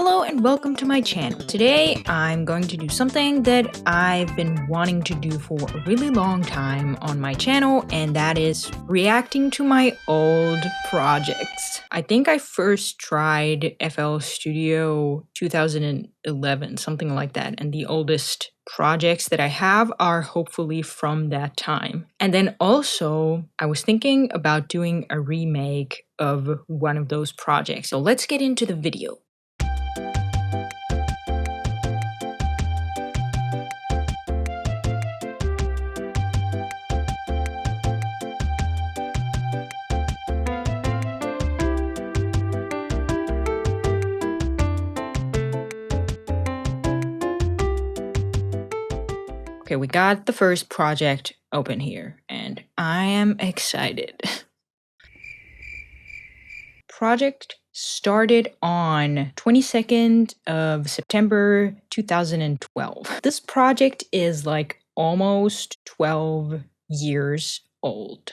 Hello and welcome to my channel. Today I'm going to do something that I've been wanting to do for a really long time on my channel, and that is reacting to my old projects. I think I first tried FL Studio 2011, something like that, and the oldest projects that I have are hopefully from that time. And then also I was thinking about doing a remake of one of those projects. So let's get into the video. Okay, we got the first project open here, and I am excited. Project started on 22nd of September 2012. This project is like almost 12 years old.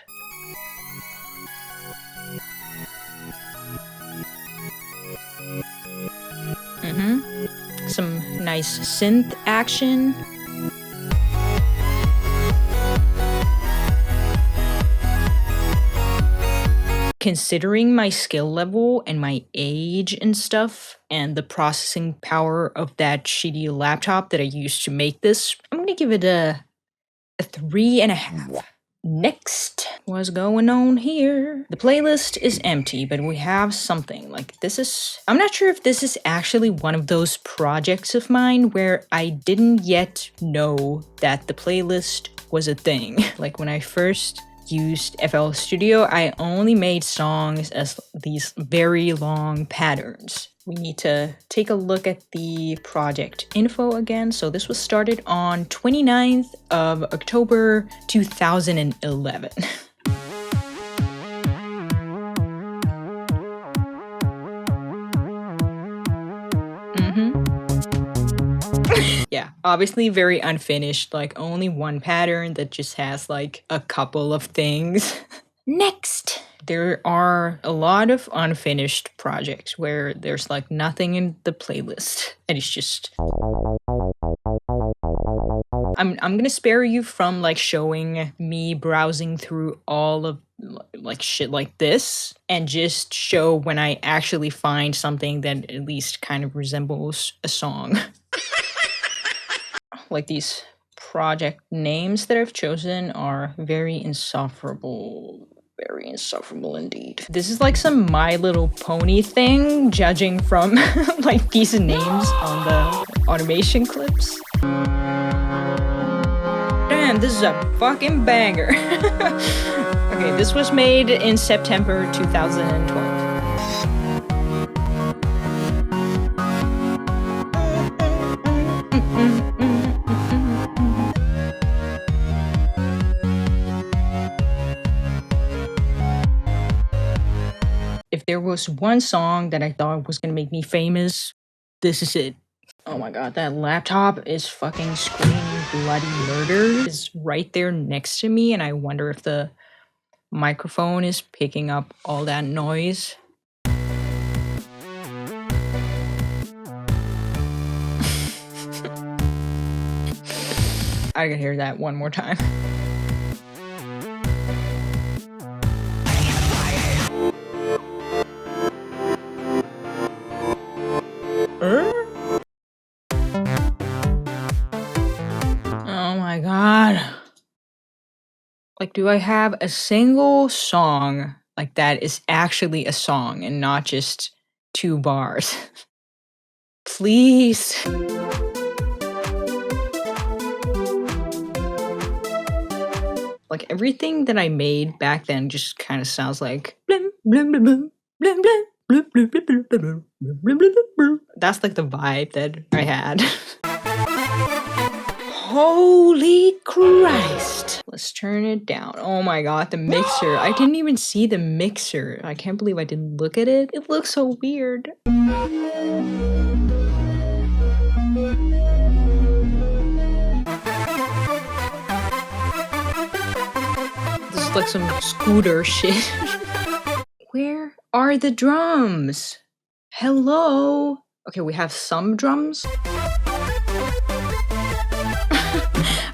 Some nice synth action. Considering my skill level and my age and stuff, and the processing power of that shitty laptop that I used to make this, I'm gonna give it a 3.5. Next, what's going on here? The playlist is empty, but we have something. Like this is, I'm not sure if this is actually one of those projects of mine where I didn't yet know that the playlist was a thing. Like when I first used FL Studio, I only made songs as these very long patterns. We need to take a look at the project info again. So this was started on 29th of October 2011. Yeah, obviously very unfinished, like only one pattern that just has like a couple of things. Next! There are a lot of unfinished projects where there's like nothing in the playlist, and it's just... I'm gonna spare you from like showing me browsing through all of like shit like this, and just show when I actually find something that at least kind of resembles a song. Like these project names that I've chosen are very insufferable. Very insufferable indeed. This is like some My Little Pony thing, judging from like these names on the automation clips. Damn, this is a fucking banger. Okay, this was made in September 2012. If there was one song that I thought was gonna make me famous, this is it. Oh my god, that laptop is fucking screaming bloody murder. It's right there next to me, and I wonder if the microphone is picking up all that noise. I can hear that one more time. Oh my god. Like, do I have a single song like that is actually a song and not just 2 bars? Please. Like everything that I made back then just kind of sounds like blim blim blim blim blim blim. That's like the vibe that I had. Holy Christ. Let's turn it down. Oh my god, the mixer. I didn't even see the mixer. I can't believe I didn't look at it. It looks so weird. This is like some scooter shit. Where are the drums? Hello? Okay, we have some drums.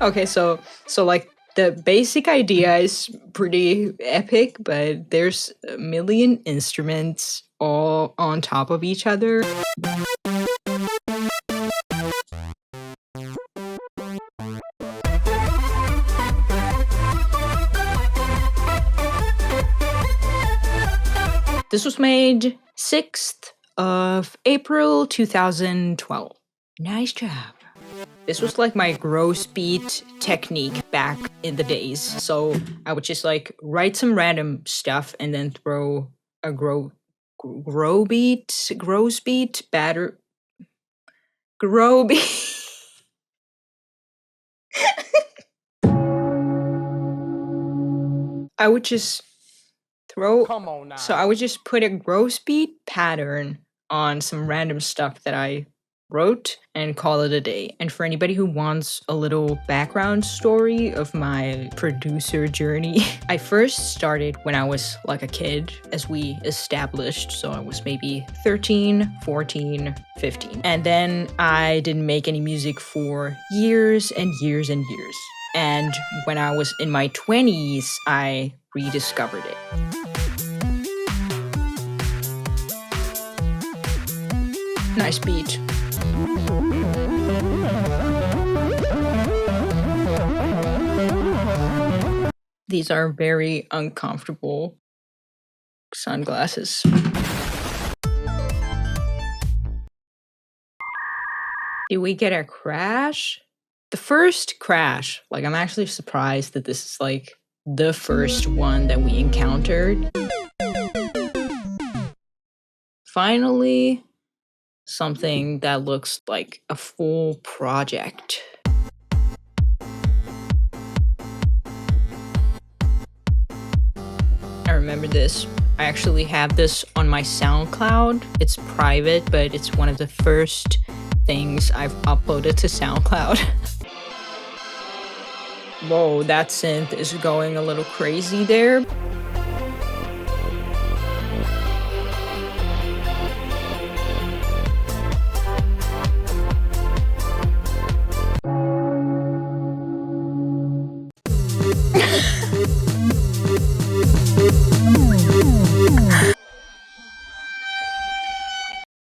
Okay, so like the basic idea is pretty epic, but there's a million instruments all on top of each other. This was made 6th of April 2012. Nice job. This was like my gross beat technique back in the days. So I would just like write some random stuff and then throw a grow beat batter grow beat. I would just throw. Come on now. So I would just put a gross beat pattern on some random stuff that I wrote and call it a day. And for anybody who wants a little background story of my producer journey, I first started when I was like a kid, as we established. So I was maybe 13, 14, 15. And then I didn't make any music for years and years and years. And when I was in my 20s, I rediscovered it. Nice beat. These are very uncomfortable sunglasses. Did we get a crash? The first crash, like I'm actually surprised that this is like the first one that we encountered. Finally, something that looks like a full project. I remember this. I actually have this on my SoundCloud. It's private, but it's one of the first things I've uploaded to SoundCloud. Whoa, that synth is going a little crazy there.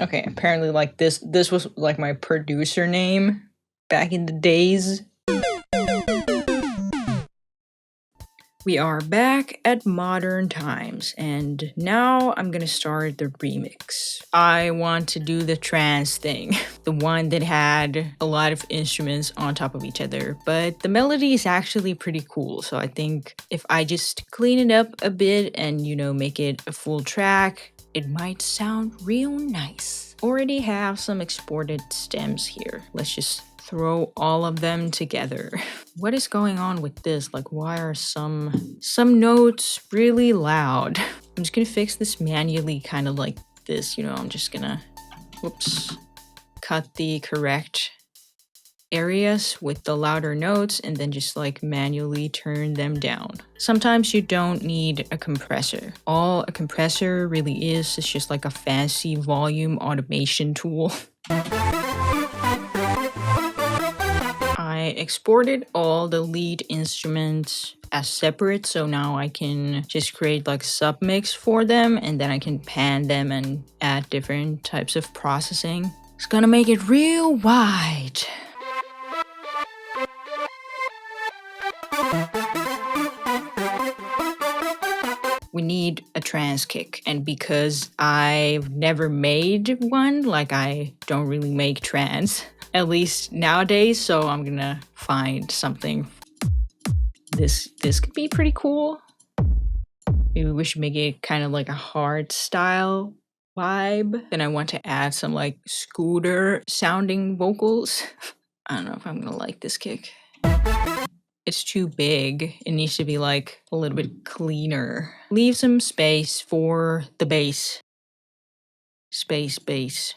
Okay, apparently like this was like my producer name back in the days. We are back at modern times, and now I'm gonna start the remix. I want to do the trance thing, the one that had a lot of instruments on top of each other, but the melody is actually pretty cool, so I think if I just clean it up a bit and, you know, make it a full track, it might sound real nice. Already have some exported stems here. Let's just throw all of them together. What is going on with this? Like, why are some notes really loud? I'm just gonna fix this manually, kind of like this, you know. I'm just gonna, whoops, cut the correct areas with the louder notes and then just like manually turn them down. Sometimes you don't need a compressor. All a compressor really is just like a fancy volume automation tool. I exported all the lead instruments as separate, so now I can just create like submix for them, and then I can pan them and add different types of processing. It's gonna make it real wide. We need a trance kick, and because I've never made one, like I don't really make trance, at least nowadays, so I'm gonna find something. This could be pretty cool. Maybe we should make it kind of like a hardstyle vibe. Then I want to add some like scooter sounding vocals. I don't know if I'm gonna like this kick. It's too big. It needs to be like a little bit cleaner. Leave some space for the bass. Space bass.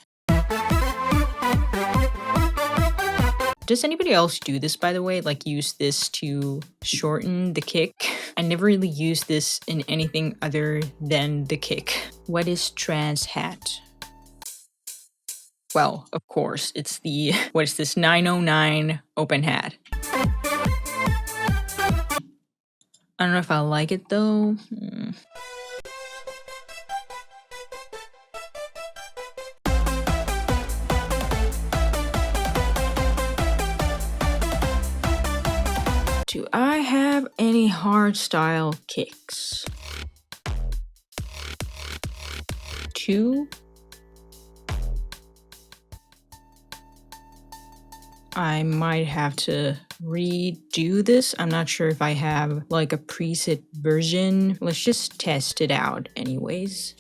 Does anybody else do this, by the way? Like use this to shorten the kick? I never really use this in anything other than the kick. What is trance hat? Well, of course, it's the, what is this, 909 open hat. I don't know if I like it though. Do I have any hardstyle kicks? 2. I might have to redo this. I'm not sure if I have like a preset version. Let's just test it out anyways.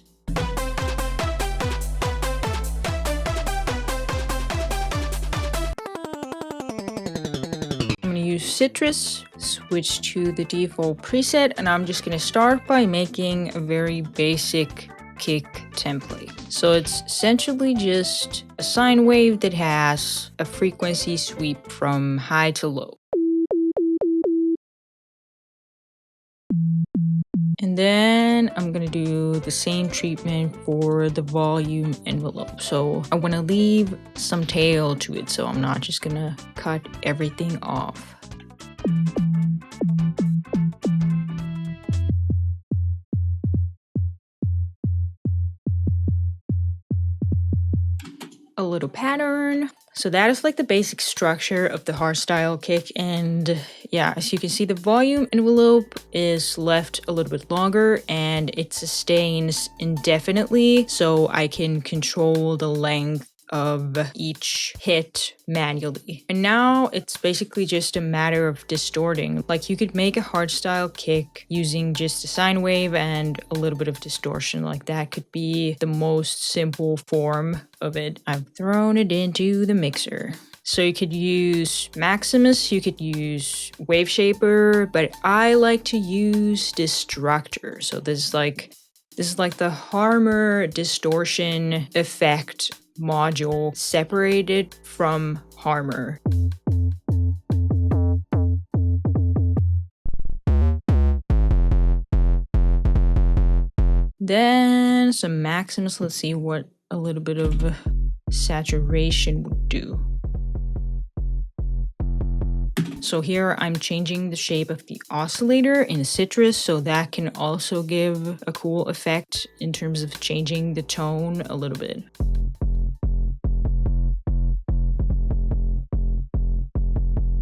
I'm gonna use citrus, switch to the default preset, and I'm just gonna start by making a very basic kick template. So it's essentially just a sine wave that has a frequency sweep from high to low. And then I'm gonna do the same treatment for the volume envelope. So I wanna leave some tail to it, so I'm not just gonna cut everything off. A little pattern. So that is like the basic structure of the hardstyle kick, and yeah, as you can see, the volume envelope is left a little bit longer and it sustains indefinitely, so I can control the length of each hit manually. And now it's basically just a matter of distorting. Like you could make a hardstyle kick using just a sine wave and a little bit of distortion. Like that could be the most simple form of it. I've thrown it into the mixer. So you could use Maximus, you could use Wave Shaper, but I like to use Destructor. So this is like the Harmer distortion effect module separated from Harmer. Then some Maximus. Let's see what a little bit of saturation would do. So here I'm changing the shape of the oscillator in citrus, so that can also give a cool effect in terms of changing the tone a little bit.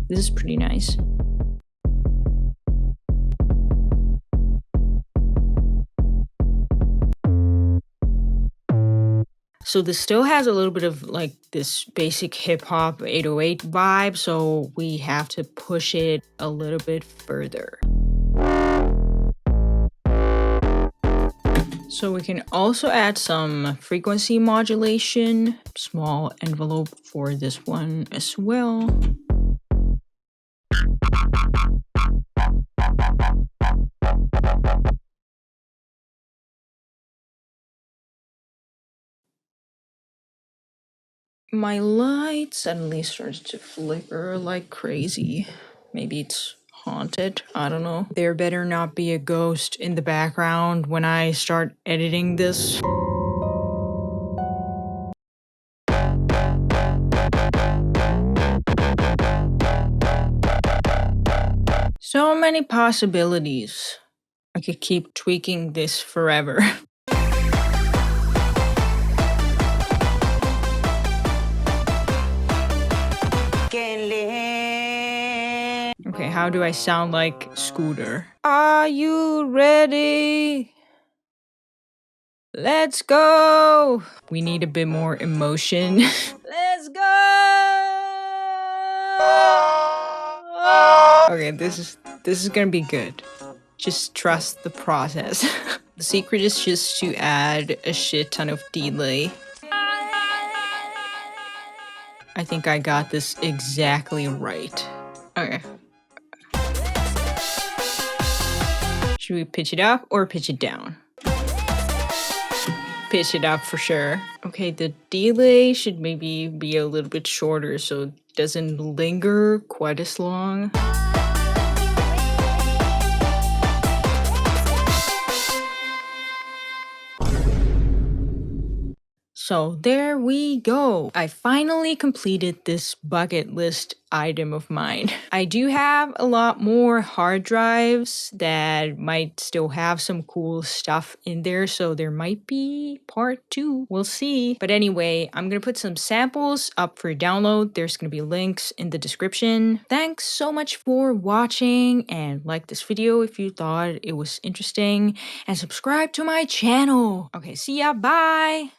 This is pretty nice. So this still has a little bit of like this basic hip hop 808 vibe, so we have to push it a little bit further. So we can also add some frequency modulation, small envelope for this one as well. My light suddenly starts to flicker like crazy. Maybe it's haunted. I don't know. There better not be a ghost in the background when I start editing this. So many possibilities. I could keep tweaking this forever. Okay, how do I sound like Scooter? Are you ready? Let's go! We need a bit more emotion. Let's go! Okay, this is gonna be good. Just trust the process. The secret is just to add a shit ton of delay. I think I got this exactly right. Okay. Should we pitch it up or pitch it down? Pitch it up for sure. Okay, the delay should maybe be a little bit shorter so it doesn't linger quite as long. So there we go. I finally completed this bucket list item of mine. I do have a lot more hard drives that might still have some cool stuff in there, so there might be part 2. We'll see. But anyway, I'm gonna put some samples up for download. There's gonna be links in the description. Thanks so much for watching, and like this video if you thought it was interesting, and subscribe to my channel. Okay, see ya, bye!